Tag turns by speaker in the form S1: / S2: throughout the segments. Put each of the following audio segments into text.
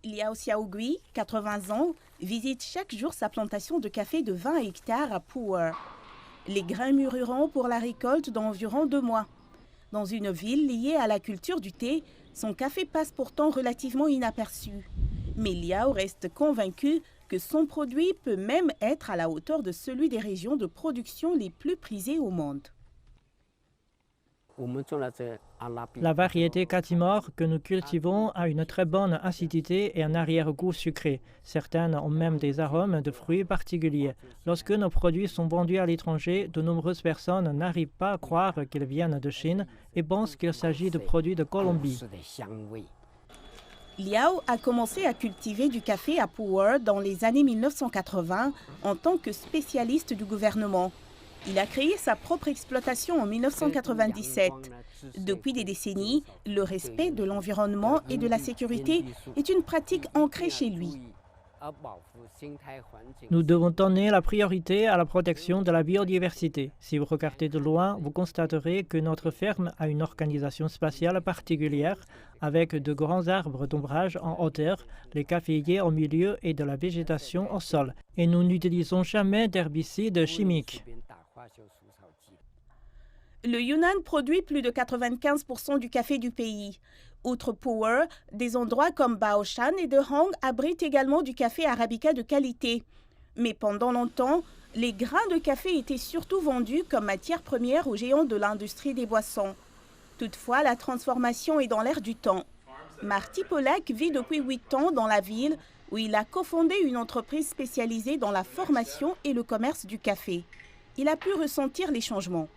S1: Liao Xiaogui, 80 ans, visite chaque jour sa plantation de café de 20 hectares à Pu'er. Les grains mûriront pour la récolte dans environ 2 mois. Dans une ville liée à la culture du thé, son café passe pourtant relativement inaperçu. Mais Liao reste convaincu que son produit peut même être à la hauteur de celui des régions de production les plus prisées au monde.
S2: La variété Katimor que nous cultivons a une très bonne acidité et un arrière-goût sucré. Certaines ont même des arômes de fruits particuliers. Lorsque nos produits sont vendus à l'étranger, de nombreuses personnes n'arrivent pas à croire qu'ils viennent de Chine et pensent qu'il s'agit de produits de Colombie.
S1: Liao a commencé à cultiver du café à Pu'er dans les années 1980 en tant que spécialiste du gouvernement. Il a créé sa propre exploitation en 1997. Depuis des décennies, le respect de l'environnement et de la sécurité est une pratique ancrée chez lui.
S2: Nous devons donner la priorité à la protection de la biodiversité. Si vous regardez de loin, vous constaterez que notre ferme a une organisation spatiale particulière avec de grands arbres d'ombrage en hauteur, les caféiers au milieu et de la végétation au sol. Et nous n'utilisons jamais d'herbicides chimiques.
S1: Le Yunnan produit plus de 95% du café du pays. Outre Pu'er, des endroits comme Baoshan et Dehong abritent également du café arabica de qualité. Mais pendant longtemps, les grains de café étaient surtout vendus comme matière première aux géants de l'industrie des boissons. Toutefois, la transformation est dans l'air du temps. Marty Polak vit depuis 8 ans dans la ville où il a cofondé une entreprise spécialisée dans la formation et le commerce du café. Il a pu ressentir les changements.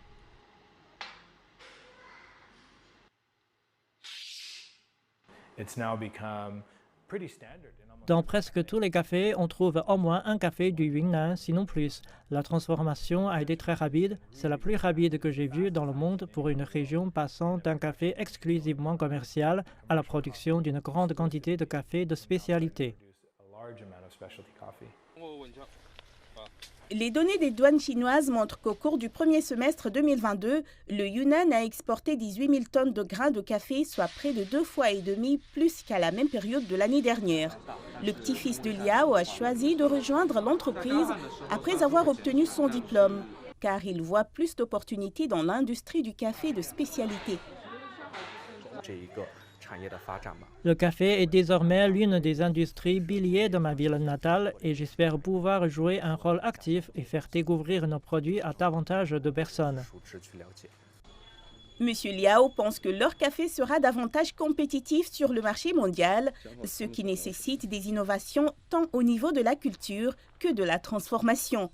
S2: Dans presque tous les cafés, on trouve au moins un café du Yunnan, sinon plus. La transformation a été très rapide. C'est la plus rapide que j'ai vue dans le monde pour une région passant d'un café exclusivement commercial à la production d'une grande quantité de café de spécialité.
S1: Les données des douanes chinoises montrent qu'au cours du premier semestre 2022, le Yunnan a exporté 18 000 tonnes de grains de café, soit près de 2,5 fois plus qu'à la même période de l'année dernière. Le petit-fils de Liao a choisi de rejoindre l'entreprise après avoir obtenu son diplôme, car il voit plus d'opportunités dans l'industrie du café de spécialité.
S2: Le café est désormais l'une des industries piliers de ma ville natale et j'espère pouvoir jouer un rôle actif et faire découvrir nos produits à davantage de personnes.
S1: Monsieur Liao pense que leur café sera davantage compétitif sur le marché mondial, ce qui nécessite des innovations tant au niveau de la culture que de la transformation.